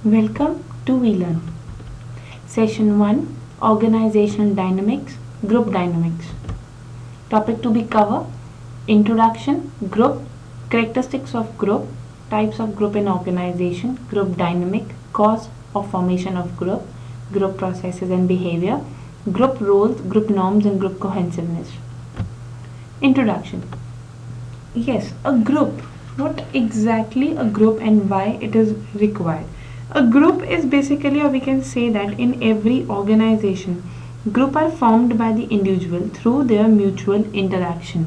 Welcome to We Learn. Session 1, Organizational Dynamics, Group Dynamics. Topic to be covered: Introduction, Group, Characteristics of Group, Types of Group in Organization, Group Dynamic, Cause of Formation of Group, Group Processes and Behavior, Group Roles, Group Norms and Group Cohesiveness. Introduction. Yes, a group. What exactly a group and why it is required? A group is basically, or we can say that in every organization, group are formed by the individual through their mutual interaction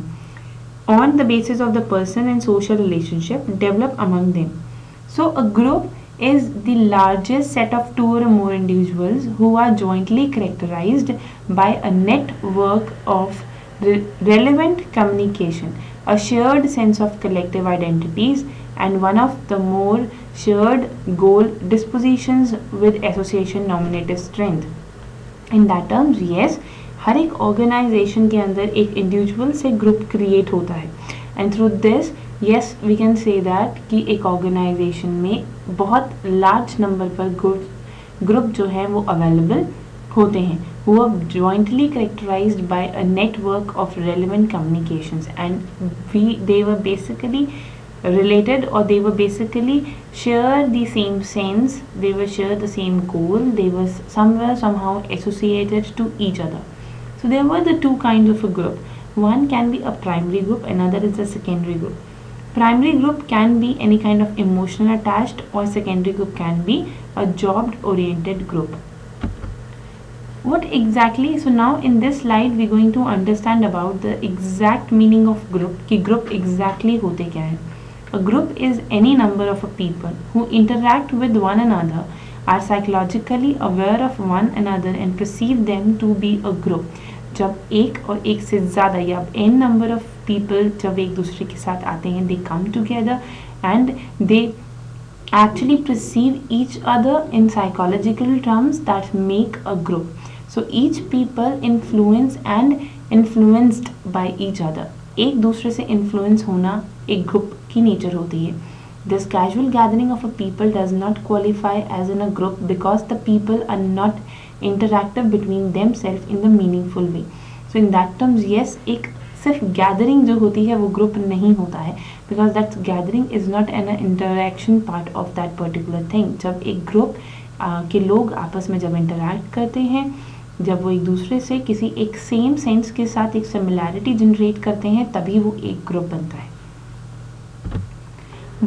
on the basis of the person and social relationship developed among them. So a group is the largest set of two or more individuals who are jointly characterized by a network of relevant communication, a shared sense of collective identities, and one of the more shared goal dispositions with association nominative strength. In that terms yes, हर एक organization के अंदर एक individual से group create होता है and through this yes we can say that कि एक ऑर्गेनाइजेशन में बहुत लार्ज नंबर पर ग्रुप जो है वो अवेलेबल होते हैं who are jointly characterized by a network of relevant communications, and they were basically related, or they were basically share the same sense, they were share the same goal, they were somehow associated to each other. So there were the two kinds of a group. One can be a primary group, another is a secondary group. Primary group can be any kind of emotional attached, or secondary group can be a job oriented group. What exactly, so now in this slide we are going to understand about the exact meaning of group, कि group exactly होते क्या है. A group is any number of people who interact with one another, are psychologically aware of one another and perceive them to be a group. जब एक और एक से ज़्यादा या n number of people जब एक दूसरे के साथ आते हैं, they come together and they actually perceive each other in psychological terms that make a group. So each people influence and influenced by each other. एक दूसरे से influence होना एक group की nature होती है. This casual gathering of a people does not qualify as in a group because the people are not interactive between themselves in the meaningful way. So in that terms, yes, एक सिर्फ gathering जो होती है वो group नहीं होता है, because that gathering is not an interaction part of that particular thing. जब एक group के लोग आपस में जब interact करते हैं, जब वो एक दूसरे से किसी एक सेम सेंस के साथ एक सिमिलैरिटी जनरेट करते हैं, तभी वो एक ग्रुप बनता है.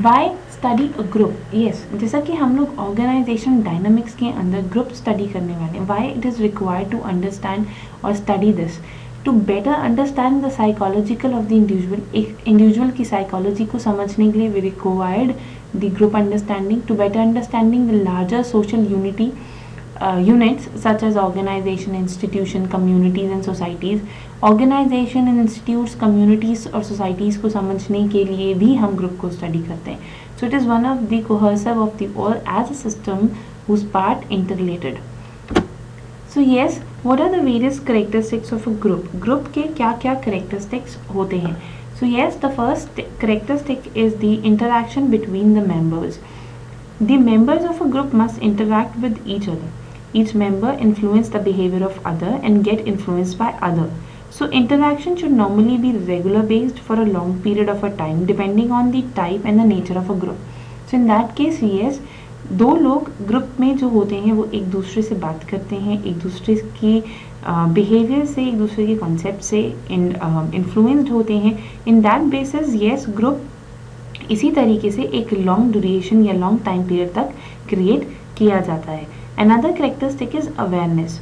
Why study a group? Yes, जैसा कि हम लोग ऑर्गेनाइजेशन डायनामिक्स के अंदर ग्रुप स्टडी करने वाले हैं. Why it is required to understand और study this to better understand the psychological of the individual. एक इंडिविजुअल की साइकोलॉजी को समझने के लिए we required the group understanding to better understanding the larger social unity units such as organization, institution, communities and societies. Organization and institutes, communities और societies को समझने के लिए भी हम group को study करते हैं. So it is one of the cohesive of the all as a system whose part interrelated. So yes, what are the various characteristics of a group? Group के क्या क्या characteristics होते हैं? So yes, the first characteristic is the interaction between the members. The members of a group must interact with each other. Each member influence the behavior of other and get influenced by other. So interaction should normally be regular based for a long period of a time depending on the type and the nature of a group. So in that case, yes, दो लोग group में जो होते हैं वो एक दूसरे से बात करते हैं, एक दूसरे की बिहेवियर से, एक दूसरे के कॉन्सेप्ट से इन्फ्लुएंस्ड होते हैं. In that basis yes, group इसी तरीके से एक लॉन्ग ड्यूरेशन या लॉन्ग टाइम पीरियड तक क्रिएट किया जाता है. Another characteristic is awareness.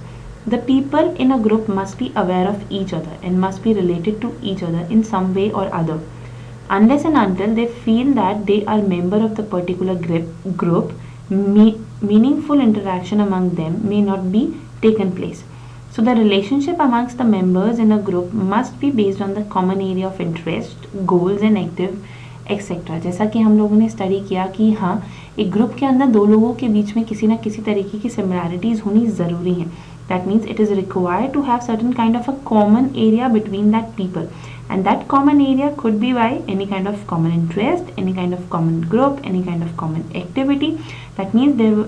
The people in a group must be aware of each other and must be related to each other in some way or other. Unless and until they feel that they are member of the particular group, meaningful interaction among them may not be taken place. So the relationship amongst the members in a group must be based on the common area of interest, goals and active etcetera. जैसा कि हम लोगों ने study किया कि हाँ, एक group के अंदर दो लोगों के बीच में किसी ना किसी तरीके की सिमिलैरिटीज़ होनी ज़रूरी हैं. That means it is required to have certain kind of a common area between that people, and that common area could be by any kind of common interest, any kind of common group, any kind of common activity. That means there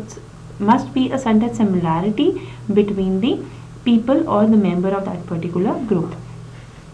must be a certain similarity between the people or the member of that particular group.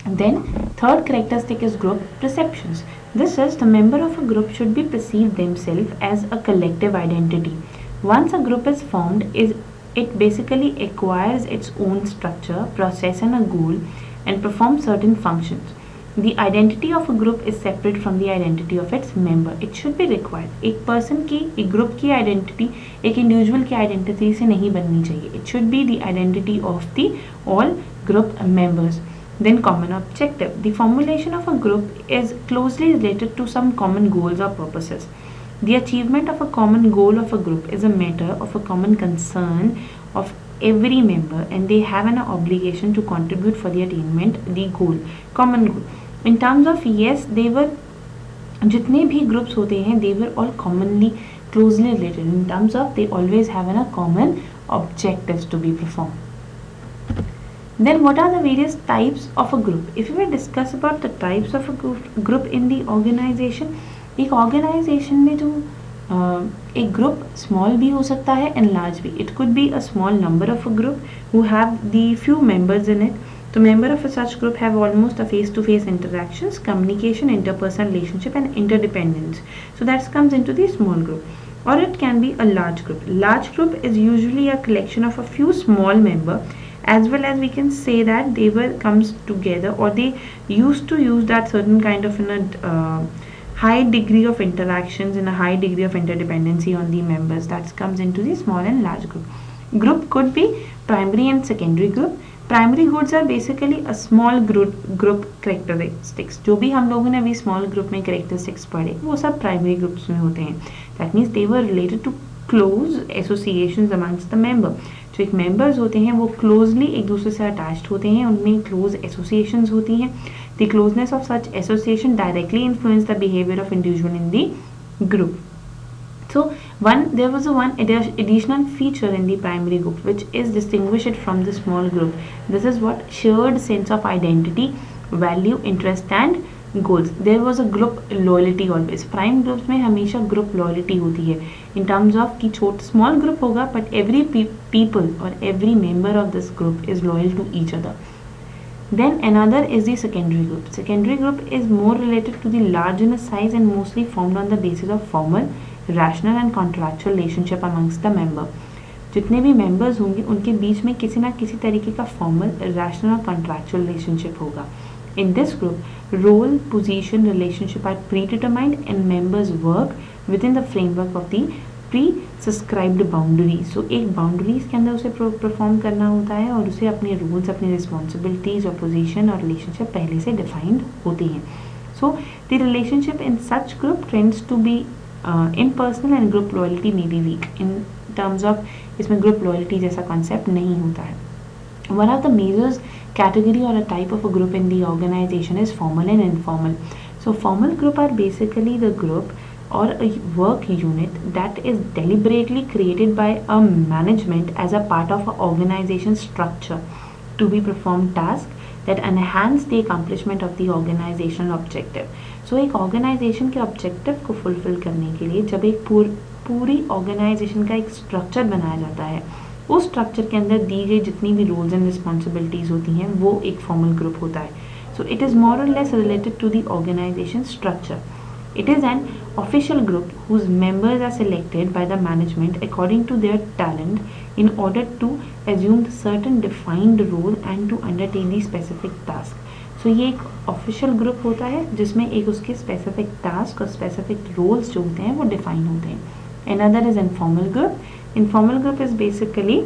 And then third characteristic is group perceptions. This is, the member of a group should be perceived themselves as a collective identity. Once a group is formed, it basically acquires its own structure, process and a goal, and performs certain functions. The identity of a group is separate from the identity of its member. It should be required. एक person की, एक group की identity एक individual की identity से नहीं बननी चाहिए. It should be the identity of the all group members. Then common objective. The formulation of a group is closely related to some common goals or purposes. The achievement of a common goal of a group is a matter of a common concern of every member, and they have an obligation to contribute for the attainment the goal, common goal. In terms of, yes, they were, जितने भी groups होते हैं, they were all commonly closely related. In terms of, they always have a common objectives to be performed. Then what are the various types of a group? If we discuss about the types of a group in the organization, एक organization में जो एक group small भी हो सकता है and large भी. It could be a small number of a group who have the few members in it. So member of a such group have almost a face-to-face interactions, communication, interpersonal relationship and interdependence. So that comes into the small group. Or it can be a large group. Large group is usually a collection of a few small members, as well as we can say that they were comes together, or they used to use that certain kind of high degree of interactions and a high degree of interdependency on the members. That comes into the small and large group. Group could be primary and secondary group. Primary groups are basically a small group characteristics. जो भी हम लोगों ने अभी small group में characteristics पढ़े, वो सब primary groups में होते हैं. That means they were related to close associations amongst the member. जो एक members होते हैं वो closely एक दूसरे से attached होते हैं, उनमें close associations होती हैं. The closeness of such association directly influence the behavior of individual in the group. So there was one additional feature in the primary group which is distinguished from the small group. This is what shared sense of identity, value, interest and goals. There was a group loyalty always. Prime groups में हमेशा group loyalty होती है. In terms of कि small group होगा, but every people or every member of this group is loyal to each other. Then another is the secondary group. Secondary group is more related to the large in size and mostly formed on the basis of formal, rational and contractual relationship amongst the member. जितने भी members होंगे उनके बीच में किसी ना किसी तरीके का formal, rational और contractual relationship होगा. In this group, role, position, relationship are predetermined and members work within the framework of the prescribed boundary. So एक बाउंड्रीज के अंदर उसे परफॉर्म करना होता है और उसे अपने रूल्स, अपनी रिस्पॉन्सिबिलिटीज और पोजीशन और रिलेशनशिप पहले से डिफाइंड होती हैं. So the relationship in such group trends to be impersonal and group loyalty may be weak. In terms of इसमें ग्रुप लॉयल्टी जैसा कॉन्सेप्ट नहीं होता है. One of the major category or a type of a group in the organization is formal and informal. So formal group are basically the group or a work unit that is deliberately created by a management as a part of an organization structure to be performed tasks that enhance the accomplishment of the organizational objective. So एक organization के objective को fulfill करने के लिए जब एक पूरी organization का एक structure बनाया जाता है, उस structure के अंदर दी गई जितनी भी roles and responsibilities होती हैं वो एक formal group होता है. So it is more or less related to the organization structure. It is an official group whose members are selected by the management according to their talent in order to assume certain defined role and to undertake the specific task. So ये एक official group होता है जिसमें एक उसके specific task और specific roles जो होते हैं वो define होते हैं. Another is informal group. Informal group is basically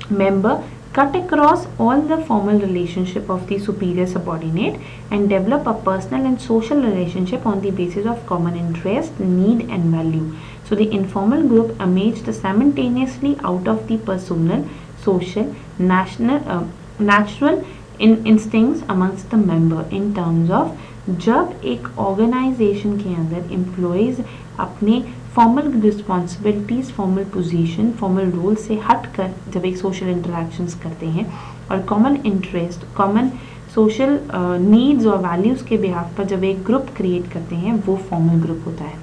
member cut across all the formal relationship of the superior subordinate and develop a personal and social relationship on the basis of common interest, need and value. So the informal group emerged simultaneously out of the personal, social, natural instincts amongst the member in terms of जब एक organization के अंदर employees अपने formal responsibilities, formal position, formal role से हट कर जब एक सोशल इंटरेक्शंस करते हैं और common interest, common social needs और वैल्यूज़ के बिहाफ पर जब एक ग्रुप क्रिएट करते हैं वो फॉर्मल ग्रुप होता है।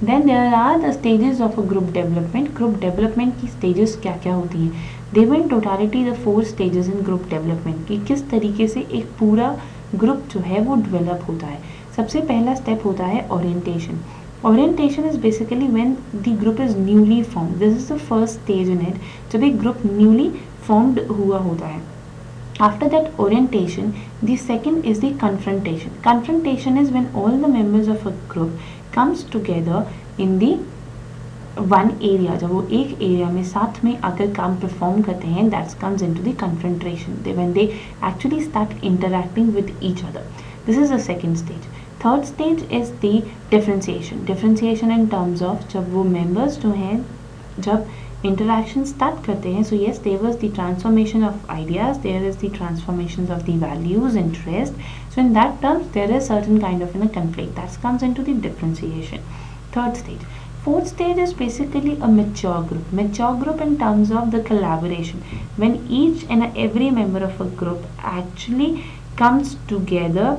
Then there are the stages of a group development. Group development की स्टेजेस क्या क्या होती हैं? They were in totality the 4 stages in group development कि किस तरीके से एक पूरा ग्रुप जो है वो डेवलप होता है। सबसे पहला स्टेप होता है orientation. Orientation is basically when the group is newly formed. This is the first stage in it, जब एक ग्रुप न्यूली फॉर्म्ड हुआ होता है। After that orientation, the second is the confrontation. Confrontation is when all the members of a group comes together in the one area. जब वो एक area में साथ में आकर काम परफॉर्म करते हैं, that comes into the confrontation. When they actually start interacting with each other. This is the second stage. Third stage is the differentiation. Differentiation in terms of जब वो members जो हैं जब interaction start करते हैं, so yes, there was the transformation of ideas, there is the transformations of the values, interest. So in that terms, there is certain kind of conflict that comes into the differentiation. Third stage. Fourth stage is basically a mature group. Mature group in terms of the collaboration, when each and every member of a group actually comes together,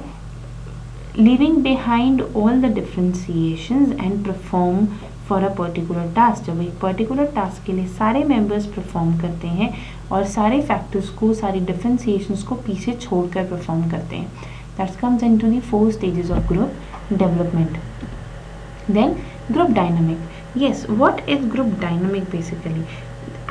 leaving behind all the differentiations and perform for a particular task. जब एक particular task के लिए सारे members perform करते हैं और सारे factors को, सारी डिफरेंशिएशंस को पीछे छोड़कर परफॉर्म करते हैं, that comes into the 4 stages of group development. Then group dynamic. Yes, what is group dynamic basically?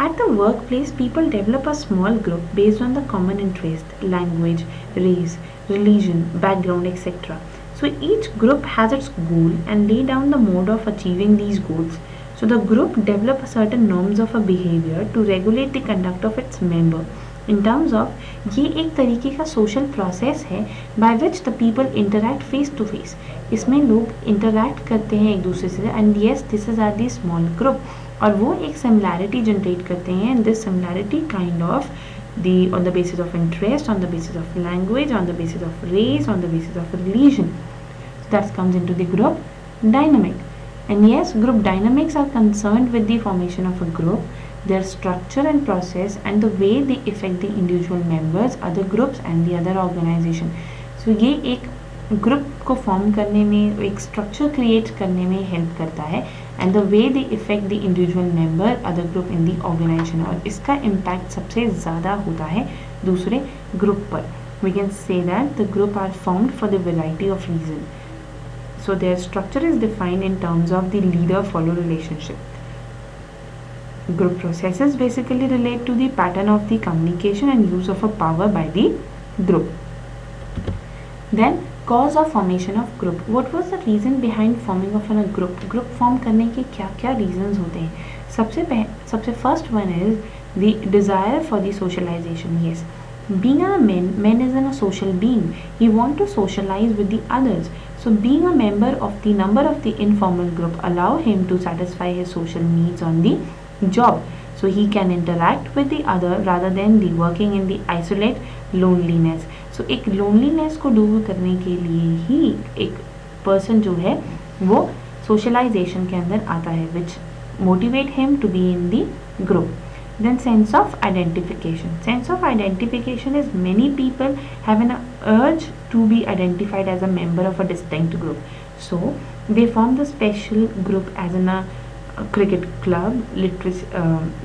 At the workplace, people develop a small group based on the common interest, language, race, religion, background, etc. So each group has its goal and lay down the mode of achieving these goals. So the group develop certain norms of a behavior to regulate the conduct of its member. In terms of ये एक तरीके का social process है by which the people interact face to face. इसमें लोग interact करते हैं एक दूसरे से and yes, this is the small group. और वो एक सिमिलैरिटी जनरेट करते हैं and this similarity kind of on the basis of interest, on the basis of language, on the basis of race, on the basis of religion. So that comes into the group dynamic. And yes, group dynamics are concerned with the formation of a group, their structure and process, and the way they affect the individual members, other groups and the other organization. So ये एक group को form करने में, एक structure create करने में help करता है and the way they effect the individual member, other group in the organisation. और इसका इम्पैक्ट सबसे ज़्यादा होता है दूसरे ग्रुप पर। We can say that the group are formed for the variety of reason. So their structure is defined in terms of the leader-follow relationship. Group processes basically relate to the pattern of the communication and use of a power by the group. Then cause of formation of group. What was the reason behind forming of a group? Group form करने के क्या क्या reasons होते हैं? सबसे first one is the desire for the socialization. Yes, being a man is a social being. He want to socialize with the others. So being a member of the number of the informal group allow him to satisfy his social needs on the job. So he can interact with the other rather than the working in the isolate loneliness. So एक loneliness को दूर करने के लिए ही एक person जो है वो socialization के अंदर आता है, which motivate him to be in the group. Then sense of identification. Sense of identification is many people have an urge to be identified as a member of a distinct group. So they form the special group as in a cricket club, literacy,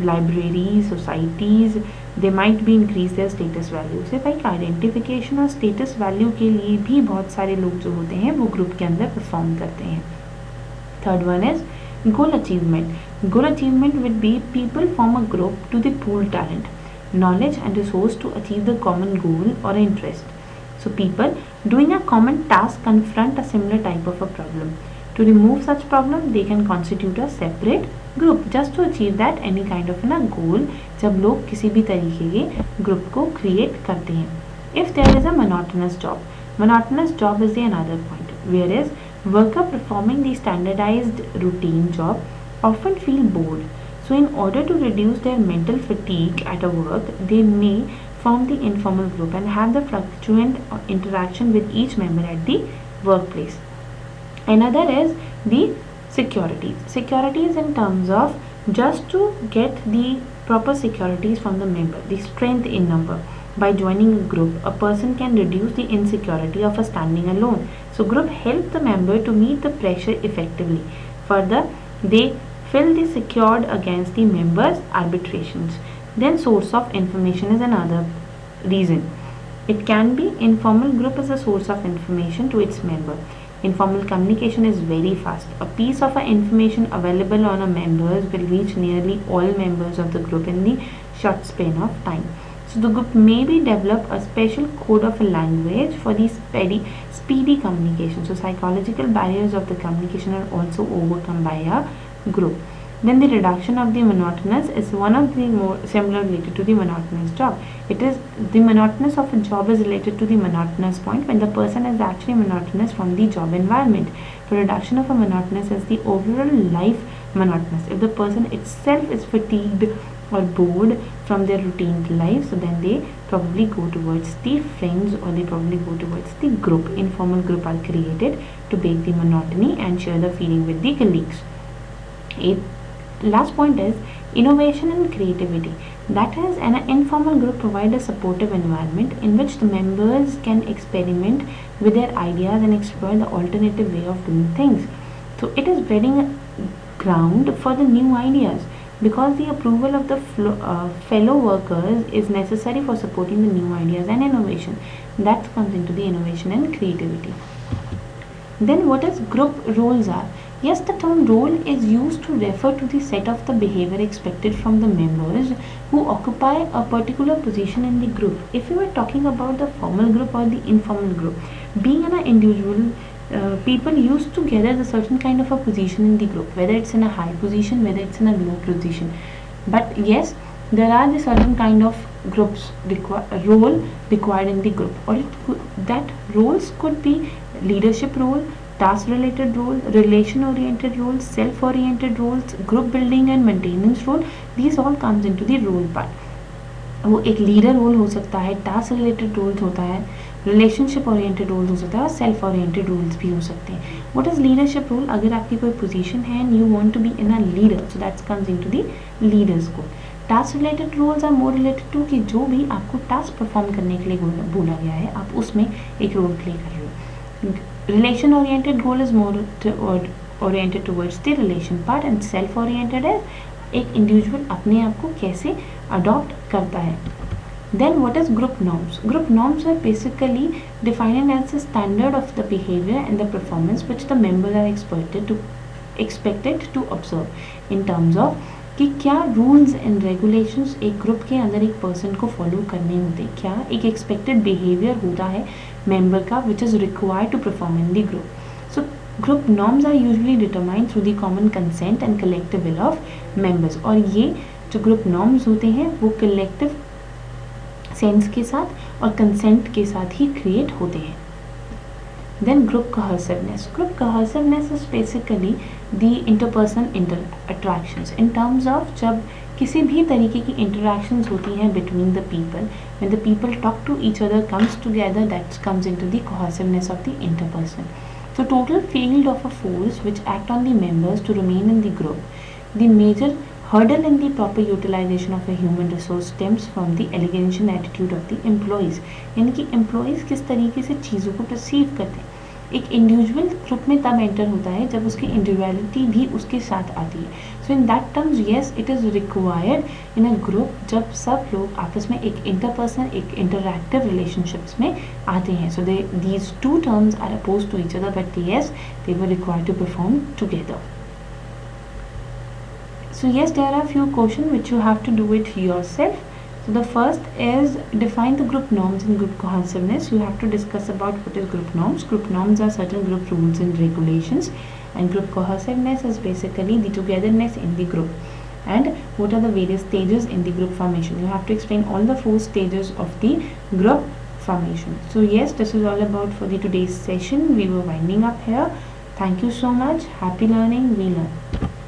library, societies. They might be increase their status value. से भाई identification और status value के लिए भी बहुत सारे लोग जो होते हैं वो ग्रुप के अंदर परफॉर्म करते हैं. Third one is goal achievement. Goal achievement would be people form a group to the pool talent, knowledge and resource to achieve the common goal or interest. So people doing a common task confront a similar type of a problem. To remove such problem, they can constitute a separate group just to achieve that any kind of a goal. जब लोग किसी भी तरीके के group को create करते हैं. If there is a monotonous job is the another point, whereas worker performing the standardized routine job often feel bored. So in order to reduce their mental fatigue at a work, they may form the informal group and have the fluctuant interaction with each member at the workplace. Another is the Securities in terms of just to get the proper securities from the member, the strength in number. By joining a group, a person can reduce the insecurity of a standing alone. So group help the member to meet the pressure effectively. Further, they feel the secured against the members' arbitrations. Then source of information is another reason. It can be informal group as a source of information to its member. Informal communication is very fast. A piece of information available on a members will reach nearly all members of the group in the short span of time. So the group maybe develop a special code of language for the speedy communication. So psychological barriers of the communication are also overcome by a group. Then the reduction of the monotonous is one of the more similar related to the monotonous job. It is the monotonous of a job is related to the monotonous point when the person is actually monotonous from the job environment. So reduction of a monotonous is the overall life monotonous. If the person itself is fatigued or bored from their routine life, so then they probably go towards the friends or they probably go towards the group. Informal group are created to break the monotony and share the feeling with the colleagues. Last point is innovation and creativity. That is, an informal group provides a supportive environment in which the members can experiment with their ideas and explore the alternative way of doing things. So it is building ground for the new ideas because the approval of the fellow workers is necessary for supporting the new ideas and innovation. That comes into the innovation and creativity. Then what is group roles are? Yes, the term role is used to refer to the set of the behavior expected from the members who occupy a particular position in the group. If you are talking about the formal group or the informal group, being an individual, people used to gather a certain kind of a position in the group, whether it's in a high position, whether it's in a low position. But yes, there are the certain kind of groups role required in the group, or that roles could be leadership role, task related role, relation oriented roles, self oriented roles, group building and maintenance role. These all comes into the role part. वो एक leader role हो सकता है, task related roles होता है, relationship oriented roles हो सकता है और सेल्फ ओरिएंटेड रोल्स भी हो सकते हैं. What is leadership role? अगर आपकी कोई पोजीशन है and you want to be in a leader, so that's comes into the leaders को. Task related roles are more related to कि जो भी आपको टास्क परफॉर्म करने के लिए बोला गया है आप उसमें एक रोल प्ले कर रहे हो. Relation oriented goal is more oriented towards the relation part and self oriented है एक इंडिविजुअल अपने आप को कैसे अडॉप्ट करता है. Then what is group norms? Group norms are basically defined as the standard of the behaviour and the performance which the members are expected to observe in terms of कि क्या rules and regulations एक group के अंदर एक person को follow करने होते हैं, क्या एक एक्सपेक्टेड बिहेवियर होता है मेंबर का which is required to perform in the group. So group norms are usually determined through the common consent and collective will of members. और ये जो ग्रुप नॉर्म्स होते हैं वो कलेक्टिव सेंस के साथ और कंसेंट के साथ ही क्रिएट होते हैं. Then group cohesiveness. Group cohesiveness is basically the interpersonal interactions. In terms of जब किसी भी तरीके की interactions होती हैं between the people, when the people talk to each other, comes together, that comes into the cohesiveness of the interperson. So total field of a force which act on the members to remain in the group. The major hurdle in the proper utilization of a human resource stems from the allegation attitude of the employees. यानी कि employees किस तरीके से चीज़ों को perceive करते हैं. एक इंडिविजुअल ग्रुप में तब एंटर होता है जब उसकी इंडिविजुअलिटी भी उसके साथ आती है. So in that terms yes it is required in a group जब सब लोग आपस में एक इंटरपर्सनल एक इंटरैक्टिव रिलेशनशिप्स में आते हैं. So they these two terms are oppose to each other but yes they were required to perform together. So yes, there are few questions which you have to do it yourself. So the first is define the group norms and group cohesiveness. You have to discuss about what is group norms. Group norms are certain group rules and regulations, and group cohesiveness is basically the togetherness in the group. And what are the various stages in the group formation? You have to explain all the 4 stages of the group formation. So yes, this is all about for the today's session. We were winding up here. Thank you so much. Happy learning. We learn.